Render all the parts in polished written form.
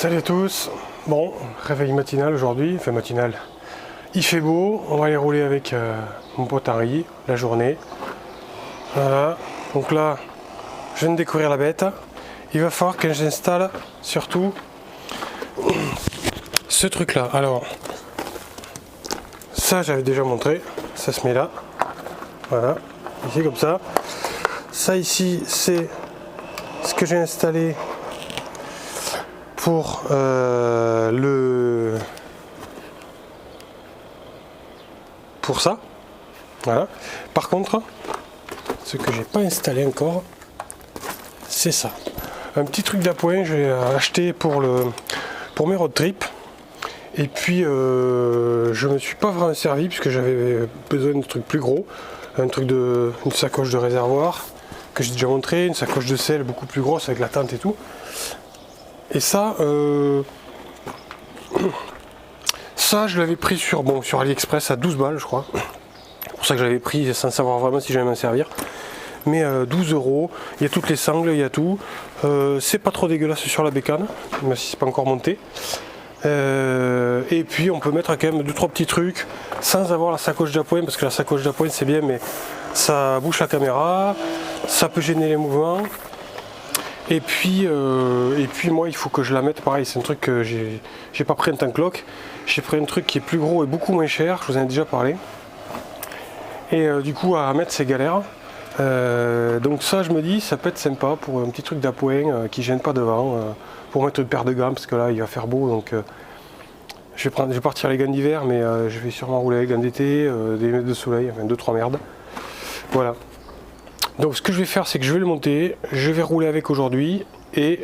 Salut à tous. Bon, réveil matinal aujourd'hui, enfin matinal. Il fait beau, on va aller rouler avec mon pote Henri la journée. Voilà, donc là, je viens de découvrir la bête. Il va falloir que j'installe surtout ce truc là. Alors, ça j'avais déjà montré, ça se met là. Voilà, ici comme ça. Ça ici, c'est ce que j'ai installé pour pour ça. Voilà. Par contre, ce que j'ai pas installé encore, c'est ça. Un petit truc d'appoint, j'ai acheté pour mes road trips. Et puis je me suis pas vraiment servi puisque j'avais besoin de trucs plus gros. Une sacoche de réservoir que j'ai déjà montré, une sacoche de sel beaucoup plus grosse avec la tente et tout. Et ça, ça je l'avais pris sur AliExpress à 12 balles je crois. C'est pour ça que je l'avais pris sans savoir vraiment si j'allais m'en servir. Mais 12 €, il y a toutes les sangles, il y a tout. C'est pas trop dégueulasse sur la bécane, même si c'est pas encore monté. Et puis on peut mettre quand même 2-3 petits trucs sans avoir la sacoche d'appoint, parce que la sacoche d'appoint c'est bien, mais ça bouche la caméra, ça peut gêner les mouvements. Et puis moi il faut que je la mette pareil, c'est un truc que j'ai pas pris un tank lock, j'ai pris un truc qui est plus gros et beaucoup moins cher, je vous en ai déjà parlé. Et du coup à mettre c'est galère. Donc ça je me dis ça peut être sympa pour un petit truc d'appoint qui gêne pas devant, pour mettre une paire de gants parce que là il va faire beau, donc je vais partir les gants d'hiver, mais je vais sûrement rouler avec les gants d'été, des lunettes de soleil, enfin 2-3 merdes. Voilà. Donc ce que je vais faire c'est que je vais le monter, je vais rouler avec aujourd'hui et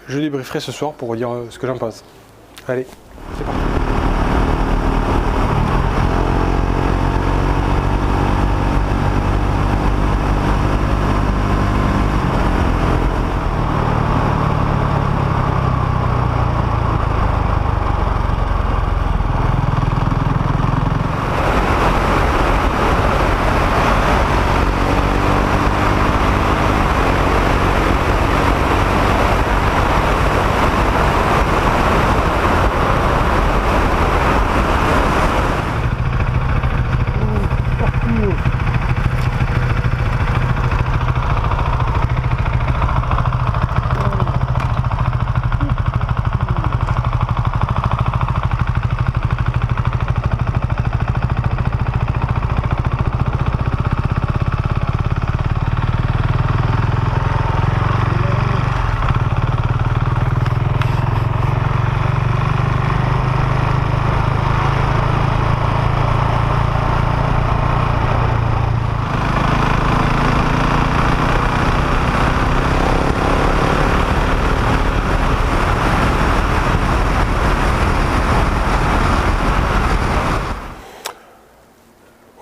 je débrieferai ce soir pour vous dire ce que j'en pense. Allez, c'est parti.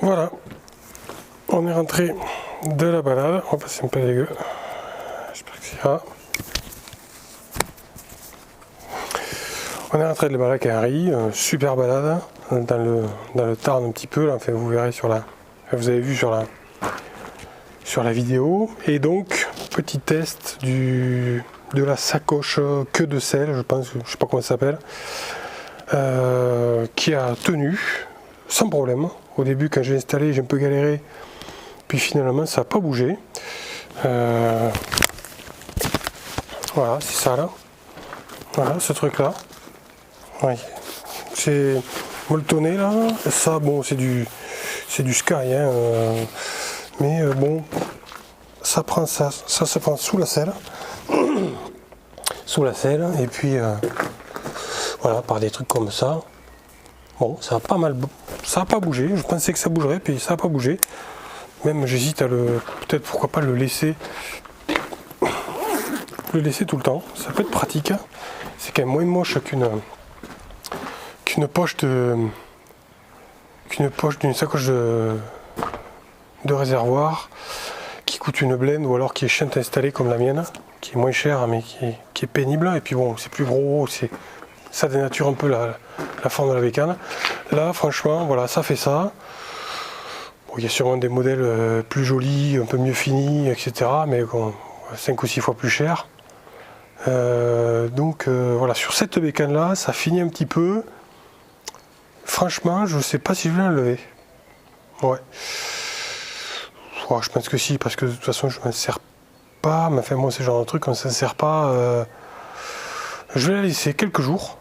Voilà, on est rentré de la balade, on va passer un peu dégueu, j'espère que ça ira. On est rentré de la balade avec Henri, super balade, dans le Tarn un petit peu, là, enfin, vous verrez vous avez vu sur la vidéo. Et donc, petit test de la sacoche queue de sel, je pense, je sais pas comment ça s'appelle, qui a tenu sans problème. Au début quand j'ai installé j'ai un peu galéré, puis finalement ça n'a pas bougé. Voilà, c'est ça là. Voilà, ce truc là. Oui. C'est molletonné là. Ça bon c'est du Sky hein, mais bon ça prend ça se prend sous la selle. Sous la selle et puis voilà, par des trucs comme ça. Bon, ça a pas mal, ça a pas bougé. Je pensais que ça bougerait, puis ça a pas bougé. Même j'hésite à peut-être pourquoi pas le laisser tout le temps. Ça peut être pratique. C'est quand même moins moche qu'une poche d'une sacoche de réservoir qui coûte une blende ou alors qui est chiant à installer comme la mienne, qui est moins chère mais qui est pénible. Et puis bon, c'est plus gros, ça dénature un peu la forme de la bécane. Là franchement voilà, ça fait ça. Bon, il y a sûrement des modèles plus jolis, un peu mieux finis, etc. mais bon, 5 ou 6 fois plus cher. Voilà, sur cette bécane là, ça finit un petit peu. Franchement, je sais pas si je vais l'enlever. Ouais. Je pense que si, parce que de toute façon je ne m'en sers pas. Mais enfin, moi c'est le genre de truc, on ne s'en sert pas. Je vais la laisser quelques jours.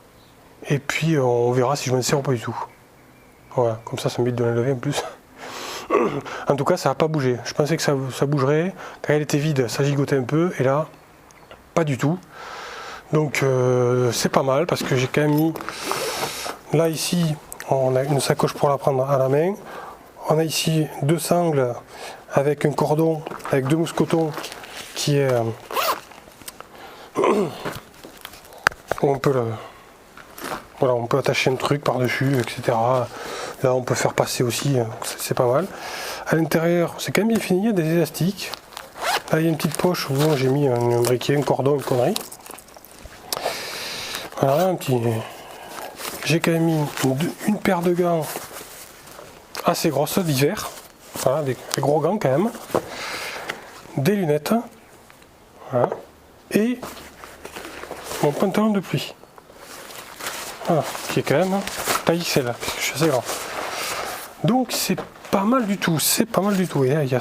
Et puis on verra si je m'en sers ou pas du tout. Voilà, comme ça m'évite de l'enlever en plus. En tout cas, ça n'a pas bougé. Je pensais que ça bougerait. Quand elle était vide, ça gigotait un peu. Et là, pas du tout. Donc c'est pas mal parce que j'ai quand même mis. Là, ici, on a une sacoche pour la prendre à la main. On a ici 2 sangles avec un cordon, avec 2 mousquetons qui est. On peut voilà, on peut attacher un truc par-dessus, etc. Là, on peut faire passer aussi, c'est pas mal. À l'intérieur, c'est quand même bien fini, il y a des élastiques. Là, il y a une petite poche où j'ai mis un briquet, un cordon, une connerie. Voilà, un petit. J'ai quand même mis une paire de gants assez grosses d'hiver. Voilà, des gros gants quand même. Des lunettes. Voilà. Et mon pantalon de pluie. Voilà, qui est quand même taille XL, parce que je suis assez grand. Donc c'est pas mal du tout, c'est pas mal du tout. Et là, il y a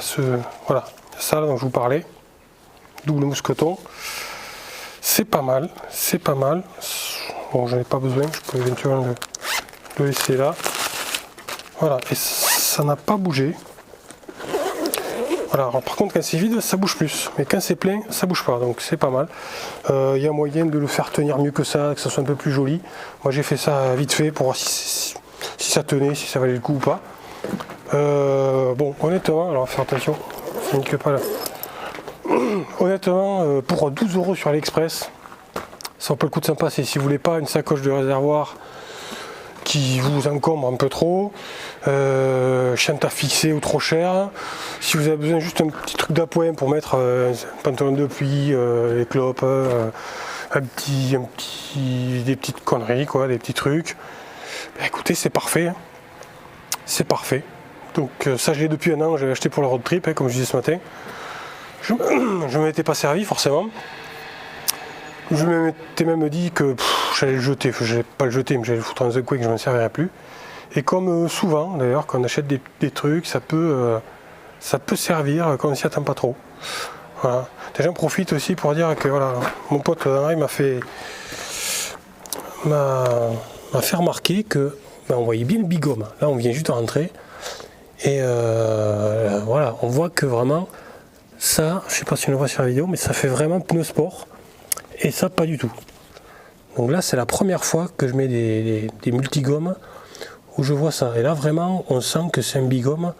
voilà, ça là dont je vous parlais, double mousqueton. C'est pas mal, c'est pas mal. Bon, j'en ai pas besoin, je peux éventuellement le laisser là. Voilà, et ça n'a pas bougé. Voilà, alors par contre quand c'est vide ça bouge plus, mais quand c'est plein ça bouge pas, donc c'est pas mal. Il y a moyen de le faire tenir mieux que ça soit un peu plus joli. Moi j'ai fait ça vite fait pour voir si ça tenait, si ça valait le coup ou pas. Bon, honnêtement, alors faire attention, ça nique pas là. Honnêtement, pour 12 € sur AliExpress, ça peut le coup de sympa, c'est si vous voulez pas une sacoche de réservoir qui vous encombre un peu trop, chante à fixer ou trop cher. Si vous avez besoin juste un petit truc d'appoint pour mettre un pantalon de pluie, les clopes, des petites conneries, quoi, des petits trucs, bah, écoutez, c'est parfait. C'est parfait. Donc ça je l'ai depuis 1 an, j'avais acheté pour le road trip, comme je disais ce matin. Je ne m'étais pas servi forcément. Je m'étais même dit que j'allais le jeter, enfin, je n'allais pas le jeter, mais j'allais le foutre dans un coin et que je ne m'en servirais plus. Et comme souvent d'ailleurs, quand on achète des trucs, ça peut servir quand on s'y attend pas trop. Voilà. Déjà j'en profite aussi pour dire que voilà, mon pote il m'a fait remarquer que on voyait bien le bigum. Là on vient juste de rentrer. Et voilà, on voit que vraiment ça, je sais pas si on le voit sur la vidéo, mais ça fait vraiment pneu sport. Et ça, pas du tout. Donc là, c'est la première fois que je mets des multigommes où je vois ça. Et là, vraiment, on sent que c'est un bigum.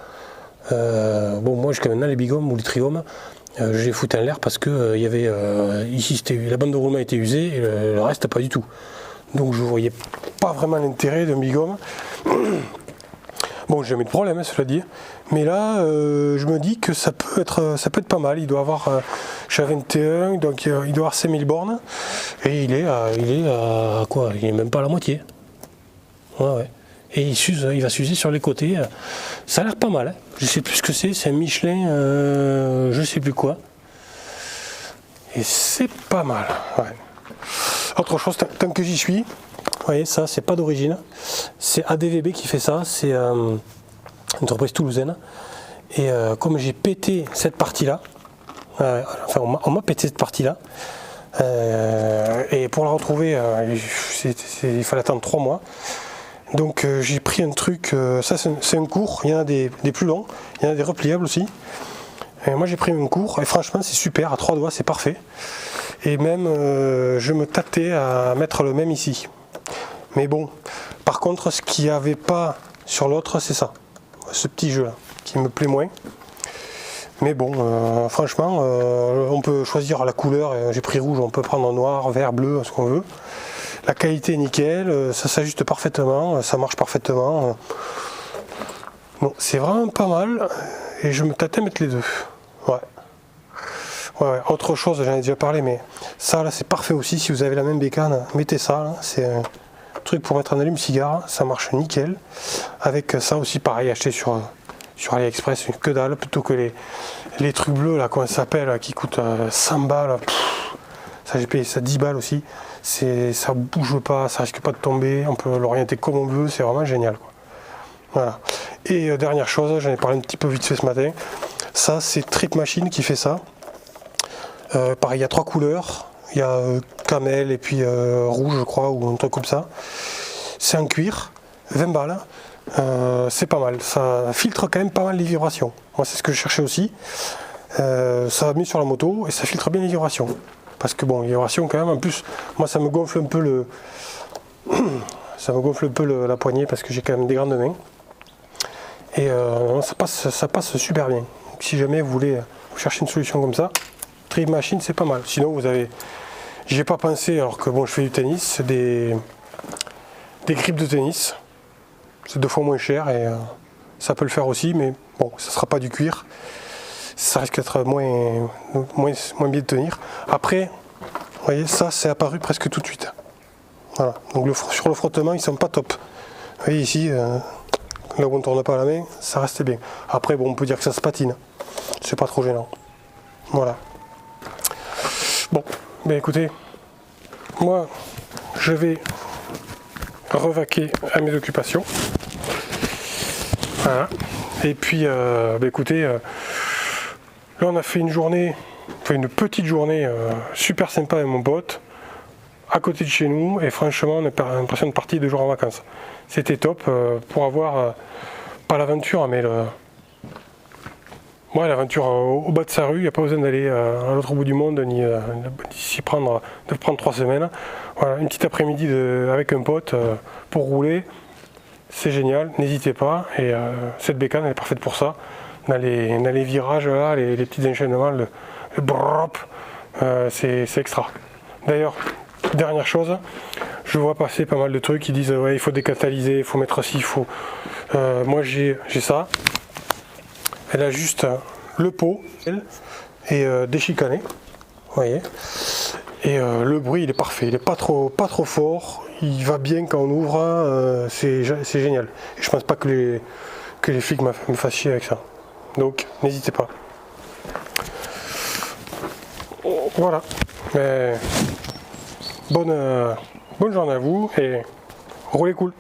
Bon, moi, jusqu'à maintenant, les bigommes ou les trigommes, je les foutais en l'air parce que il y avait ici, la bande de roulement était usée et le reste, pas du tout. Donc, je voyais pas vraiment l'intérêt d'un bigum. Bon, j'ai jamais de problème, hein, cela dit. Mais là, je me dis que ça peut être pas mal. Il doit avoir, je suis à 21, donc il doit avoir 5000 bornes. Et il est à quoi? Il est même pas à la moitié. Ouais. Et il va s'user sur les côtés. Ça a l'air pas mal. Hein. Je sais plus ce que c'est un Michelin, je sais plus quoi. Et c'est pas mal. Ouais. Autre chose, tant que j'y suis. Vous voyez, ça, c'est pas d'origine. C'est ADVB qui fait ça. C'est une entreprise toulousaine. Et comme j'ai pété cette partie-là, enfin, on m'a pété cette partie-là. Et pour la retrouver, il fallait attendre 3 mois. Donc j'ai pris un truc, ça c'est un court, il y en a des plus longs, il y en a des repliables aussi. Et moi j'ai pris un court et franchement c'est super, à 3 doigts c'est parfait. Et même je me tâtais à mettre le même ici. Mais bon, par contre ce qu'il n'y avait pas sur l'autre c'est ça, ce petit jeu là, qui me plaît moins. Mais bon, franchement, on peut choisir la couleur, j'ai pris rouge, on peut prendre noir, vert, bleu, ce qu'on veut. La qualité est nickel, ça s'ajuste parfaitement, ça marche parfaitement. Bon, c'est vraiment pas mal, et je me tâtais à mettre les deux. Ouais. Autre chose, j'en ai déjà parlé, mais ça là c'est parfait aussi, si vous avez la même bécane, mettez ça, là. C'est un truc pour mettre un allume-cigare, ça marche nickel. Avec ça aussi pareil, acheté sur AliExpress, une que dalle, plutôt que les trucs bleus là, comment ça s'appelle, qui coûtent 100 balles. Ça, j'ai payé ça 10 balles aussi. Ça bouge pas, ça risque pas de tomber. On peut l'orienter comme on veut. C'est vraiment génial, quoi. Voilà. Et dernière chose, j'en ai parlé un petit peu vite fait ce matin. Ça, c'est Trip Machine qui fait ça. Pareil, il y a 3 couleurs. Il y a camel et puis rouge, je crois, ou un truc comme ça. C'est en cuir, 20 balles. C'est pas mal. Ça filtre quand même pas mal les vibrations. Moi, c'est ce que je cherchais aussi. Ça va mieux sur la moto et ça filtre bien les vibrations. Parce que bon, les vibrations quand même, en plus, moi ça me gonfle un peu la poignée parce que j'ai quand même des grandes mains. Et ça passe super bien. Donc, si jamais vous voulez vous chercher une solution comme ça, Trip Machine c'est pas mal. Sinon vous avez, j'y ai pas pensé alors que bon je fais du tennis, des grippes de tennis. C'est 2 fois moins cher et ça peut le faire aussi, mais bon, ça sera pas du cuir. Ça risque d'être moins bien de tenir. Après, vous voyez, ça c'est apparu presque tout de suite. Voilà. Donc sur le frottement, ils sont pas top. Vous voyez ici, là où on ne tourne pas la main, ça reste bien. Après, bon, on peut dire que ça se patine. C'est pas trop gênant. Voilà. Bon, ben écoutez, moi, je vais revaquer à mes occupations. Voilà. Et puis, ben écoutez, là on a fait une petite journée super sympa avec mon pote, à côté de chez nous, et franchement on a l'impression de partir 2 jours en vacances. C'était top pour avoir, pas l'aventure, mais l'aventure au bas de sa rue. Il n'y a pas besoin d'aller à l'autre bout du monde, ni de prendre 3 semaines. Voilà, une petite après-midi avec un pote pour rouler, c'est génial, n'hésitez pas. Et cette bécane elle est parfaite pour ça. Dans les virages là, les petits enchaînements, le brrrop, c'est extra. D'ailleurs, dernière chose, je vois passer pas mal de trucs qui disent ouais il faut décatalyser, il faut mettre ci, il faut. Moi j'ai ça. Elle a juste le pot et des chicanets, vous voyez. Et le bruit il est parfait, il est pas trop fort, il va bien quand on ouvre, c'est génial. Et je pense pas que les flics me fassent chier avec ça. Donc n'hésitez pas. Voilà. Mais, bonne journée à vous et roulez cool.